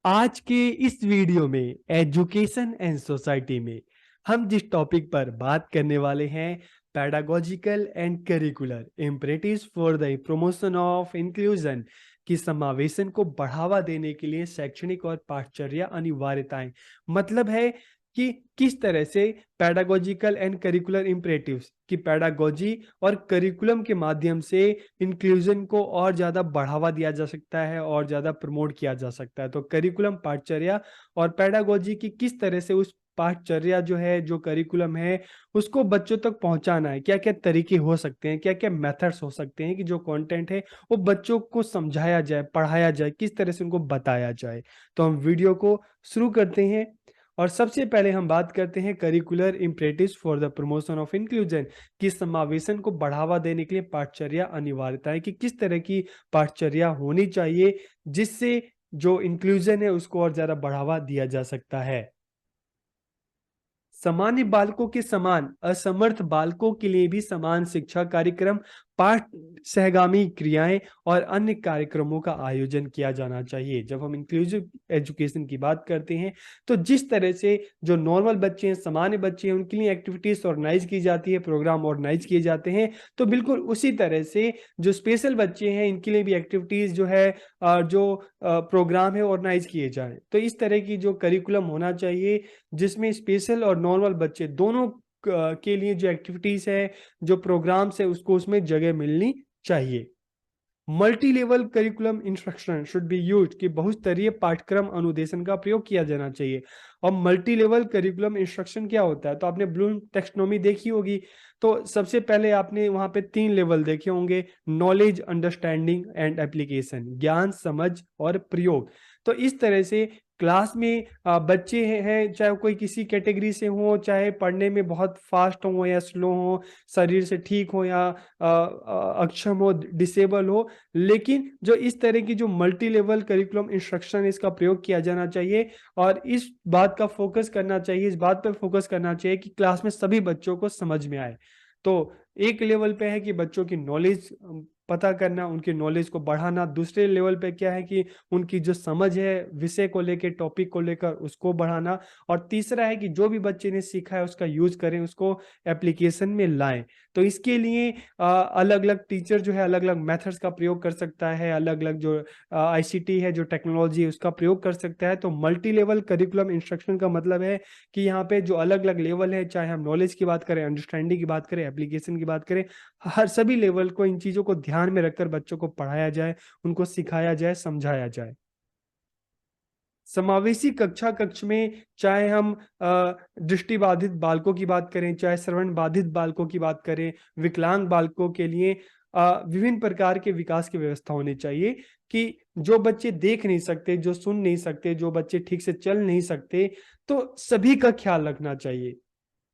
आज के इस वीडियो में एजुकेशन एंड सोसाइटी में हम जिस टॉपिक पर बात करने वाले हैं pedagogical and curricular imperatives for the promotion of inclusion की समावेशन को बढ़ावा देने के लिए शैक्षणिक और पाठचर्या अनिवार्यताएं। मतलब है कि किस तरह से पेडागोजिकल एंड करिकुलर इम्परेटिव्स की पेडागोजी और करिकुलम के माध्यम से इंक्लूजन को और ज़्यादा बढ़ावा दिया जा सकता है और ज़्यादा प्रमोट किया जा सकता है। तो करिकुलम पाठचर्या और पेडागोजी की किस तरह से उस पाठचर्या जो है, जो करिकुलम है, उसको बच्चों तक पहुंचाना है, क्या क्या तरीके हो सकते हैं, क्या क्या मेथड्स हो सकते हैं कि जो कंटेंट है वो बच्चों को समझाया जाए, पढ़ाया जाए, किस तरह से उनको बताया जाए। तो हम वीडियो को शुरू करते हैं और सबसे पहले हम बात करते हैं curricular imperatives for the promotion of inclusion की समावेशन को बढ़ावा देने के लिए पाठचर्या अनिवार्यताएं कि किस तरह की पाठचर्या होनी चाहिए जिससे जो इंक्लूजन है उसको और ज्यादा बढ़ावा दिया जा सकता है। सामान्य बालकों के समान असमर्थ बालकों के लिए भी समान शिक्षा कार्यक्रम, पाठ सहगामी क्रियाएं और अन्य कार्यक्रमों का आयोजन किया जाना चाहिए। जब हम इंक्लूसिव एजुकेशन की बात करते हैं तो जिस तरह से जो नॉर्मल बच्चे हैं, सामान्य बच्चे हैं, उनके लिए एक्टिविटीज ऑर्गेनाइज की जाती है, प्रोग्राम ऑर्गेनाइज किए जाते हैं, तो बिल्कुल उसी तरह से जो स्पेशल बच्चे हैं इनके लिए भी एक्टिविटीज जो है जो प्रोग्राम है ऑर्गेनाइज किए जाए। तो इस तरह की जो करिकुलम होना चाहिए जिसमें स्पेशल और नॉर्मल बच्चे दोनों के लिए जो एक्टिविटीज है, जो प्रोग्राम्स है, उसको उसमें जगह मिलनी चाहिए। Multi level curriculum instruction should be used कि बहुस्तरीय पाठ्यक्रम अनुदेशन का प्रयोग किया जाना चाहिए। और मल्टी लेवल करिकुलम इंस्ट्रक्शन क्या होता है, तो आपने ब्लूम टेक्सोनोमी देखी होगी। तो सबसे पहले आपने वहां पे 3 लेवल देखे होंगे, नॉलेज, अंडरस्टैंडिंग एंड एप्लीकेशन, ज्ञान, समझ और प्रयोग। तो इस तरह से क्लास में बच्चे हैं, चाहे कोई किसी कैटेगरी से हो, चाहे पढ़ने में बहुत फास्ट हो या स्लो हो, शरीर से ठीक हो या अक्षम हो, डिसेबल हो, लेकिन जो इस तरह की जो मल्टी लेवल करिकुलम इंस्ट्रक्शन इसका प्रयोग किया जाना चाहिए। और इस बात का फोकस करना चाहिए, इस बात पर फोकस करना चाहिए कि क्लास में सभी बच्चों को समझ में आए। तो एक लेवल पे है कि बच्चों की नॉलेज पता करना, उनकी नॉलेज को बढ़ाना। दूसरे लेवल पे क्या है कि उनकी जो समझ है विषय को लेकर, टॉपिक को लेकर, उसको बढ़ाना। और तीसरा है कि जो भी बच्चे ने सीखा है उसका यूज करें, उसको एप्लीकेशन में लाएं। तो इसके लिए अलग अलग टीचर जो है अलग अलग मेथड्स का प्रयोग कर सकता है, अलग अलग जो आईसीटी है, जो टेक्नोलॉजी है, उसका प्रयोग कर सकता है। तो मल्टी लेवल करिकुलम इंस्ट्रक्शन का मतलब है कि यहाँ पे जो अलग अलग लेवल है, चाहे हम नॉलेज की बात करें, अंडरस्टैंडिंग की बात करें, एप्लीकेशन की बात करें, हर सभी लेवल को, इन चीजों को ध्यान में रखकर बच्चों को पढ़ाया जाए, उनको सिखाया जाए, समझाया जाए। समावेशी कक्षा कक्ष में चाहे हम दृष्टिबाधित बालकों की बात करें, चाहे श्रवण बाधित बालकों की बात करें, विकलांग बालकों के लिए विभिन्न प्रकार के विकास की व्यवस्था होनी चाहिए कि जो बच्चे देख नहीं सकते, जो सुन नहीं सकते, जो बच्चे ठीक से चल नहीं सकते, तो सभी का ख्याल रखना चाहिए।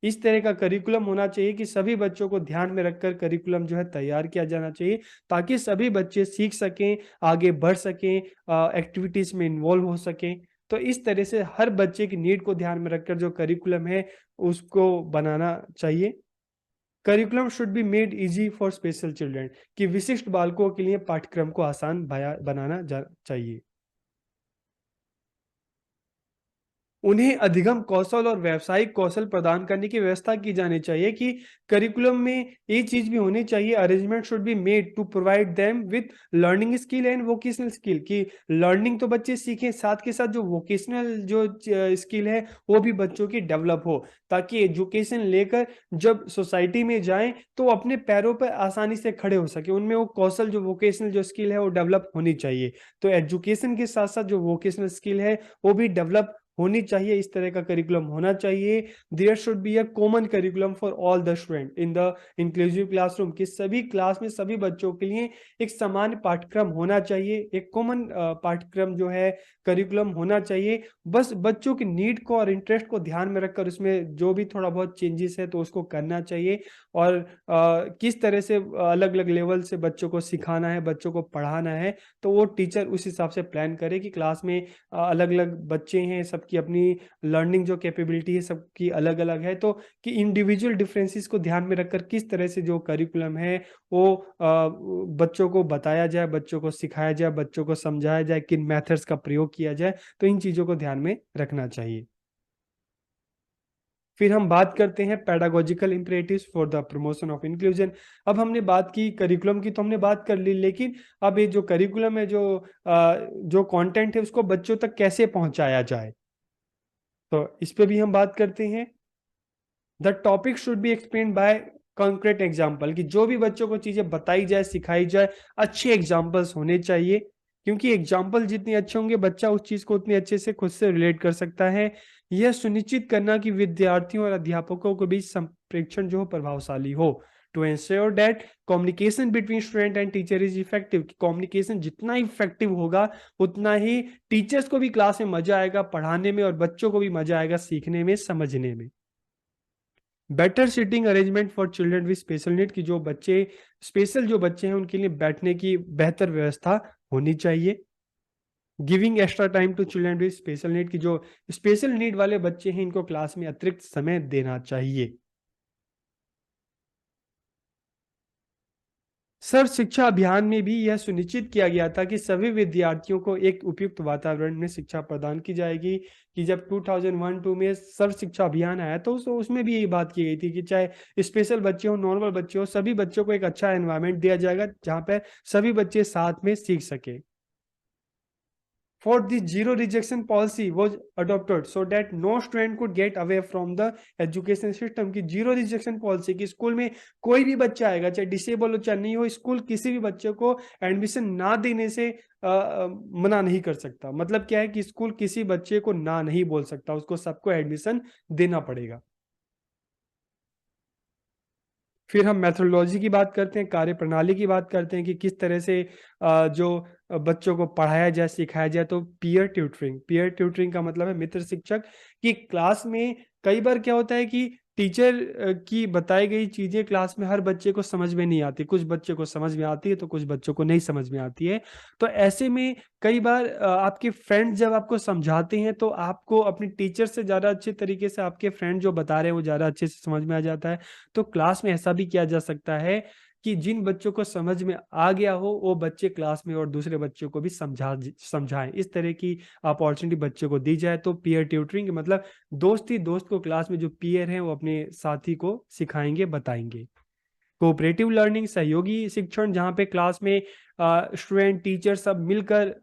इस तरह का करिकुलम होना चाहिए कि सभी बच्चों को ध्यान में रखकर करिकुलम जो है तैयार किया जाना चाहिए, ताकि सभी बच्चे सीख सकें, आगे बढ़ सकें, एक्टिविटीज में इन्वॉल्व हो सकें। तो इस तरह से हर बच्चे की नीड को ध्यान में रखकर जो करिकुलम है उसको बनाना चाहिए। Curriculum should be made easy for special children कि विशिष्ट बालकों के लिए पाठ्यक्रम को आसान बनाना चाहिए। उन्हें अधिगम कौशल और व्यावसायिक कौशल प्रदान करने की व्यवस्था की जानी चाहिए कि करिकुलम में ये चीज भी होनी चाहिए, arrangement should be made to provide them with learning skill and vocational skill कि लर्निंग तो बच्चे सीखें, साथ के साथ जो वोकेशनल जो स्किल है वो भी बच्चों की डेवलप हो, ताकि एजुकेशन लेकर जब सोसाइटी में जाएं तो अपने पैरों पर आसानी से खड़े हो सके, उनमें वो कौशल, जो वोकेशनल जो स्किल है वो डेवलप होनी चाहिए। तो एजुकेशन के साथ साथ जो वोकेशनल स्किल है वो भी डेवलप होनी चाहिए। इस तरह का करिकुलम होना चाहिए। There should be a common curriculum for all the student in the inclusive classroom कि सभी क्लास में सभी बच्चों के लिए एक सामान्य पाठ्यक्रम होना चाहिए, एक कॉमन पाठ्यक्रम जो है करिकुलम होना चाहिए। बस बच्चों की नीड को और इंटरेस्ट को ध्यान में रखकर उसमें जो भी थोड़ा बहुत चेंजेस है तो उसको करना चाहिए। और किस तरह से अलग अलग लेवल से बच्चों को सिखाना है, बच्चों को पढ़ाना है, तो वो टीचर उस हिसाब से प्लान करे कि क्लास में अलग अलग बच्चे हैं, सब सबकी अपनी लर्निंग जो कैपेबिलिटी है सबकी अलग अलग है, तो कि इंडिविजुअल डिफरेंसेस को ध्यान में रखकर किस तरह से जो करिकुलम है वो बच्चों को बताया जाए, बच्चों को सिखाया जाए, बच्चों को समझाया जाए, किन मेथड्स का प्रयोग किया जाए, तो इन चीज़ों को ध्यान में रखना चाहिए। फिर हम बात करते हैं pedagogical imperatives for the promotion of inclusion. अब हमने बात की करिकुलम की, तो हमने बात कर ली, लेकिन अब ये जो करिकुलम है, जो कंटेंट है, उसको बच्चों तक कैसे पहुंचाया जाए, तो इस पे भी हम बात करते हैं। The topic should be explain by concrete example, कि जो भी बच्चों को चीजें बताई जाए, सिखाई जाए, अच्छे एग्जाम्पल्स होने चाहिए, क्योंकि एग्जाम्पल जितने अच्छे होंगे बच्चा उस चीज को उतने अच्छे से खुद से रिलेट कर सकता है। यह सुनिश्चित करना कि विद्यार्थियों और अध्यापकों के बीच संप्रेषण जो हो प्रभावशाली हो, to ensure that communication between student and teacher is effective. Communication जितना इफेक्टिव होगा उतना ही टीचर्स को भी क्लास में मजा आएगा पढ़ाने में, और बच्चों को भी मजा आएगा सीखने में, समझने में। Better seating arrangement for children with special need, की जो बच्चे स्पेशल जो बच्चे हैं उनके लिए बैठने की बेहतर व्यवस्था होनी चाहिए। Giving extra time to children with special need, की जो स्पेशल नीड वाले बच्चे हैं इनको क्लास में अतिरिक्त समय देना चाहिए। सर्व शिक्षा अभियान में भी यह सुनिश्चित किया गया था कि सभी विद्यार्थियों को एक उपयुक्त वातावरण में शिक्षा प्रदान की जाएगी। कि जब 2001-2 में सर्व शिक्षा अभियान आया तो उसमें भी यही बात की गई थी कि चाहे स्पेशल बच्चे हो, नॉर्मल बच्चे हो, सभी बच्चों को एक अच्छा एनवायरनमेंट दिया जाएगा जहाँ पर सभी बच्चे साथ में सीख सके। For the zero rejection policy was adopted so that no student could get away from the education system। की जीरो रिजेक्शन पॉलिसी, की स्कूल में कोई भी बच्चा आएगा, चाहे डिसेबल हो चाहे नहीं हो, स्कूल किसी भी बच्चे को एडमिशन ना देने से मना नहीं कर सकता। मतलब क्या है कि स्कूल किसी बच्चे को ना नहीं बोल सकता, उसको सबको एडमिशन देना पड़ेगा। फिर हम मेथोडोलॉजी की बात करते हैं, कार्य प्रणाली की बात करते हैं कि किस तरह से जो बच्चों को पढ़ाया जाए, सिखाया जाए। तो पीयर ट्यूटरिंग का मतलब है मित्र शिक्षक। कि क्लास में कई बार क्या होता है कि टीचर की बताई गई चीजें क्लास में हर बच्चे को समझ में नहीं आती, कुछ बच्चे को समझ में आती है तो कुछ बच्चों को नहीं समझ में आती है। तो ऐसे में कई बार आपके फ्रेंड जब आपको समझाते हैं तो आपको अपने टीचर से ज्यादा अच्छे तरीके से आपके फ्रेंड जो बता रहे हैं वो ज्यादा अच्छे से समझ में आ जाता है। तो क्लास में ऐसा भी किया जा सकता है कि जिन बच्चों को समझ में आ गया हो वो बच्चे क्लास में और दूसरे बच्चों को भी समझाएं। इस तरह की अपॉर्चुनिटी बच्चों को दी जाए। तो पीयर ट्यूटरिंग मतलब दोस्त ही दोस्त को क्लास में जो पीयर हैं वो अपने साथी को सिखाएंगे, बताएंगे। कोऑपरेटिव लर्निंग सहयोगी शिक्षण, जहाँ पे क्लास में स्टूडेंट टीचर सब मिलकर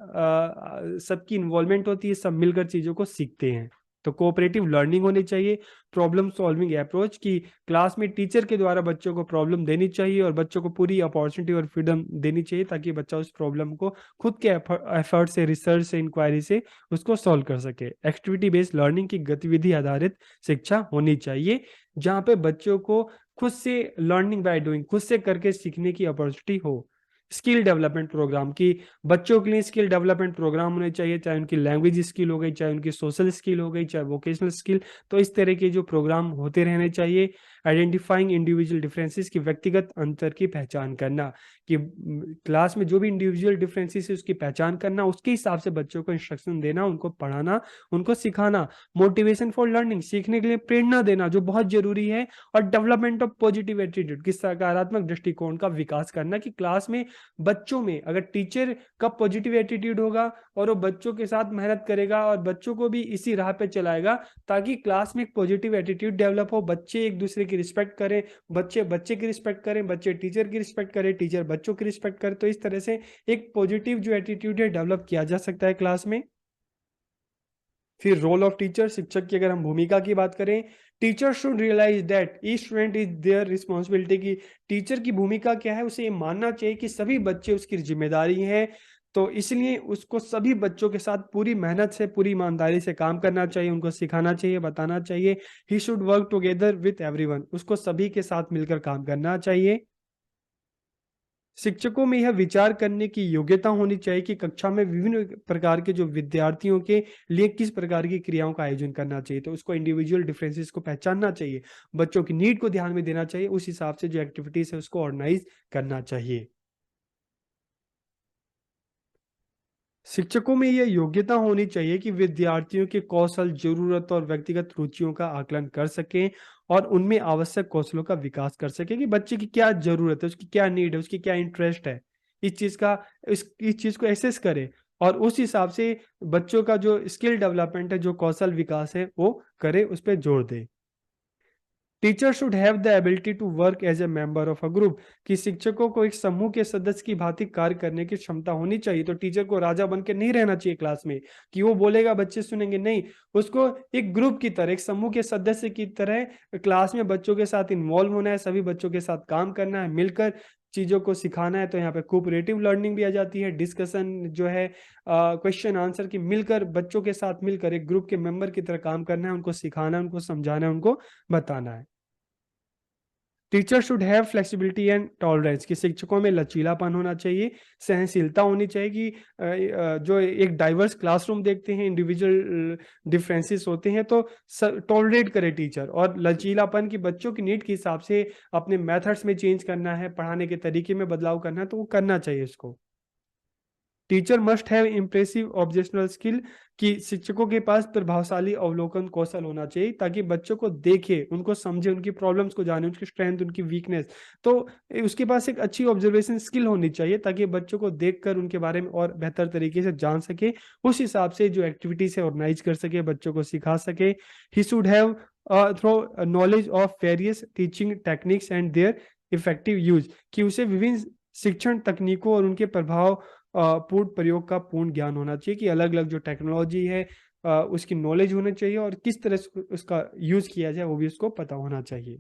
सबकी इन्वॉल्वमेंट होती है, सब मिलकर चीज़ों को सीखते हैं। तो कोऑपरेटिव लर्निंग होनी चाहिए। प्रॉब्लम सॉल्विंग अप्रोच, की क्लास में टीचर के द्वारा बच्चों को प्रॉब्लम देनी चाहिए और बच्चों को पूरी अपॉर्चुनिटी और फ्रीडम देनी चाहिए ताकि बच्चा उस प्रॉब्लम को खुद के एफर्ट से, रिसर्च से, इंक्वायरी से उसको सॉल्व कर सके। एक्टिविटी बेस्ड लर्निंग की गतिविधि आधारित शिक्षा होनी चाहिए जहाँ पे बच्चों को खुद से लर्निंग बाय डूइंग, खुद से करके सीखने की अपॉर्चुनिटी हो। स्किल डेवलपमेंट प्रोग्राम, की बच्चों के लिए स्किल डेवलपमेंट प्रोग्राम होने चाहिए, चाहे उनकी लैंग्वेज स्किल हो गई, चाहे उनकी सोशल स्किल हो गई, चाहे वोकेशनल स्किल। तो इस तरह के जो प्रोग्राम होते रहने चाहिए। आइडेंटिफाइंग इंडिविजुअल डिफरेंसेस, की व्यक्तिगत अंतर की पहचान करना, कि क्लास में जो भी इंडिविजुअल डिफरेंसेस है उसकी पहचान करना, उसके हिसाब से बच्चों को इंस्ट्रक्शन देना, उनको पढ़ाना, उनको सिखाना। मोटिवेशन फॉर लर्निंग, सीखने के लिए प्रेरणा देना जो बहुत जरूरी है। और डेवलपमेंट ऑफ पॉजिटिव एटीट्यूड, की सकारात्मक दृष्टिकोण का विकास करना, कि क्लास में बच्चों में अगर टीचर का पॉजिटिव एटीट्यूड होगा और वो बच्चों के साथ मेहनत करेगा और बच्चों को भी इसी राह पे चलाएगा ताकि क्लास में एक पॉजिटिव एटीट्यूड डेवलप हो, बच्चे एक दूसरे की रिस्पेक्ट करें, बच्चे बच्चे की रिस्पेक्ट करें, बच्चे टीचर की रिस्पेक्ट करें, टीचर बच्चों की रिस्पेक्ट करें। तो इस तरह से एक पॉजिटिव जो एटीट्यूड है डेवलप किया जा सकता है क्लास में। फिर रोल ऑफ टीचर, शिक्षक की अगर हम भूमिका की बात करें, teacher should realize that each student is their responsibility, की टीचर की भूमिका क्या है, उसे ये मानना चाहिए कि सभी बच्चे उसकी जिम्मेदारी हैं। तो इसलिए उसको सभी बच्चों के साथ पूरी मेहनत से, पूरी ईमानदारी से काम करना चाहिए, उनको सिखाना चाहिए, बताना चाहिए। He should work together with everyone, उसको सभी के साथ मिलकर काम करना चाहिए। शिक्षकों में यह विचार करने की योग्यता होनी चाहिए कि कक्षा में विभिन्न प्रकार के जो विद्यार्थियों के लिए किस प्रकार की क्रियाओं का आयोजन करना चाहिए। तो उसको इंडिविजुअल डिफरेंसेस को पहचानना चाहिए, बच्चों की नीड को ध्यान में देना चाहिए, उस हिसाब से जो एक्टिविटीज है उसको ऑर्गेनाइज करना चाहिए। शिक्षकों में यह योग्यता होनी चाहिए कि विद्यार्थियों के कौशल, जरूरत और व्यक्तिगत रुचियों का आकलन कर सकें और उनमें आवश्यक कौशलों का विकास कर सकें कि बच्चे की क्या जरूरत है, उसकी क्या नीड है, उसकी क्या इंटरेस्ट है। इस चीज को एसेस करें और उस हिसाब से बच्चों का जो स्किल डेवलपमेंट है, जो कौशल विकास है, वो करे, उस पर जोर दे। Teacher should have the ability to work as a member of a group, कि शिक्षकों को एक समूह के सदस्य की भांति कार्य करने की क्षमता होनी चाहिए। तो टीचर को राजा बन के नहीं रहना चाहिए क्लास में कि वो बोलेगा बच्चे सुनेंगे, नहीं, उसको एक ग्रुप की तरह, एक समूह के सदस्य की तरह क्लास में बच्चों के साथ इन्वॉल्व होना है, सभी बच्चों के साथ काम करना है, मिलकर चीजों को सिखाना है। तो यहाँ पे कोऑपरेटिव लर्निंग भी आ जाती है, डिस्कशन जो है, क्वेश्चन आंसर की, मिलकर बच्चों के साथ मिलकर एक ग्रुप के मेंबर की तरह काम करना है, उनको सिखाना है, उनको समझाना है, उनको बताना है। Teacher should have flexibility and tolerance, कि शिक्षकों में लचीलापन होना चाहिए, सहनशीलता होनी चाहिए कि जो एक डाइवर्स क्लासरूम देखते हैं, इंडिविजुअल डिफरेंसेस होते हैं, तो टॉलरेट करे टीचर, और लचीलापन की बच्चों की नीड के हिसाब से अपने मेथड्स में चेंज करना है, पढ़ाने के तरीके में बदलाव करना है, तो वो करना चाहिए इसको। Teacher must have impressive objectional skill, कि शिक्षकों के पास प्रभावशाली अवलोकन कौशल होना चाहिए ताकि बच्चों को देखे, उनको समझे, उनकी प्रॉब्लम्स को जाने, उनकी स्ट्रेंथ, उनकी वीकनेस। तो उसके पास एक अच्छी ऑब्जर्वेशन स्किल होनी चाहिए ताकि बच्चों को देखकर उनके बारे में और बेहतर तरीके से जान सके, उस हिसाब से जो एक्टिविटीज है ऑर्गेनाइज कर सके, बच्चों को सिखा सके। He should have thorough knowledge of various teaching techniques and their effective use, कि उसे विभिन्न शिक्षण तकनीकों और उनके प्रभाव पूर्ण प्रयोग का पूर्ण ज्ञान होना चाहिए, कि अलग अलग जो टेक्नोलॉजी है उसकी नॉलेज होनी चाहिए और किस तरह से उसका यूज किया जाए वो भी उसको पता होना चाहिए।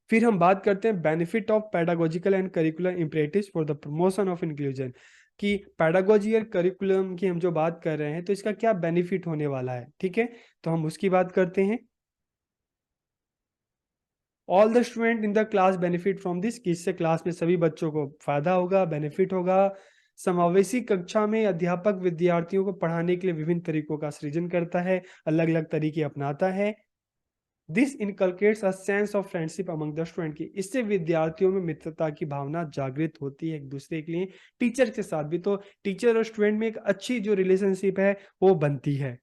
फिर हम बात करते हैं benefit of pedagogical and curricular imperatives for the promotion of inclusion, कि पेडागोजी और करिकुलम की हम जो बात कर रहे हैं तो इसका क्या बेनिफिट होने वाला है। ठीक है, तो हम उसकी बात करते हैं। All the student in the class benefit from this, कि इससे क्लास में सभी बच्चों को फायदा होगा, बेनिफिट होगा। समावेशी कक्षा में अध्यापक विद्यार्थियों को पढ़ाने के लिए विभिन्न तरीकों का सृजन करता है, अलग अलग तरीके अपनाता है। This inculcates a sense of friendship among the student, की इससे विद्यार्थियों में मित्रता की भावना जागृत होती है एक दूसरे के लिए, टीचर के साथ भी। तो टीचर और स्टूडेंट में एक अच्छी जो रिलेशनशिप है वो बनती है।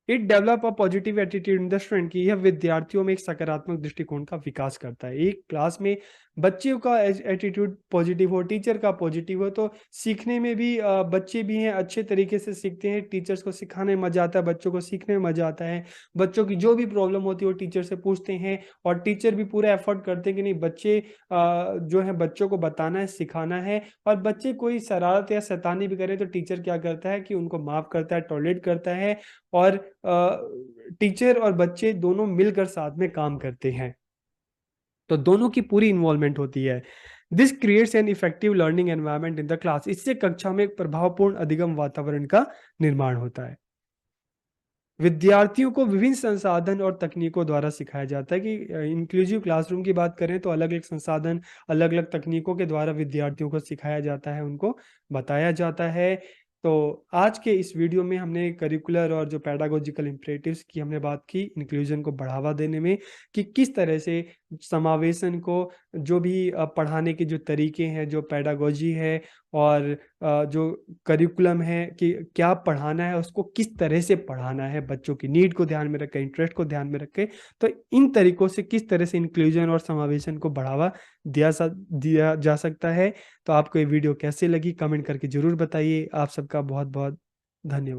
It develop a positive attitude in the student, की यह विद्यार्थियों में एक सकारात्मक दृष्टिकोण का विकास करता है। एक क्लास में बच्चों का एटीट्यूड पॉजिटिव हो, टीचर का पॉजिटिव हो, तो सीखने में भी बच्चे भी हैं अच्छे तरीके से सीखते हैं, टीचर्स को सिखाने में मजा आता है, बच्चों को सीखने में मजा आता है। बच्चों की जो भी प्रॉब्लम होती है वो टीचर से पूछते हैं और टीचर भी पूरा एफर्ट करते हैं कि नहीं, बच्चे जो है बच्चों को बताना है, सिखाना है। और बच्चे कोई शरारत या शैतानी भी करें तो टीचर क्या करता है कि उनको माफ करता है, टॉलरेट करता है, और टीचर और बच्चे दोनों मिलकर साथ में काम करते हैं, तो दोनों की पूरी इन्वॉल्वमेंट होती है। This creates an effective learning environment in the class, इससे कक्षा में एक प्रभावपूर्ण अधिगम वातावरण का निर्माण होता है। विद्यार्थियों को विभिन्न संसाधन और तकनीकों द्वारा सिखाया जाता है, कि इंक्लूसिव क्लासरूम की बात करें तो अलग अलग संसाधन, अलग अलग तकनीकों के द्वारा विद्यार्थियों को सिखाया जाता है, उनको बताया जाता है। तो आज के इस वीडियो में हमने करिकुलर और जो पेडागोजिकल इम्परेटिव्स की हमने बात की, इंक्लूजन को बढ़ावा देने में, कि किस तरह से समावेशन को, जो भी पढ़ाने के जो तरीके हैं, जो पेडागोजी है और जो करिकुलम है, कि क्या पढ़ाना है, उसको किस तरह से पढ़ाना है, बच्चों की नीड को ध्यान में रखें, इंटरेस्ट को ध्यान में रखें, तो इन तरीकों से किस तरह से इंक्लूजन और समावेशन को बढ़ावा दिया जा सकता है। तो आपको ये वीडियो कैसे लगी कमेंट करके जरूर बताइए। आप सबका बहुत बहुत धन्यवाद।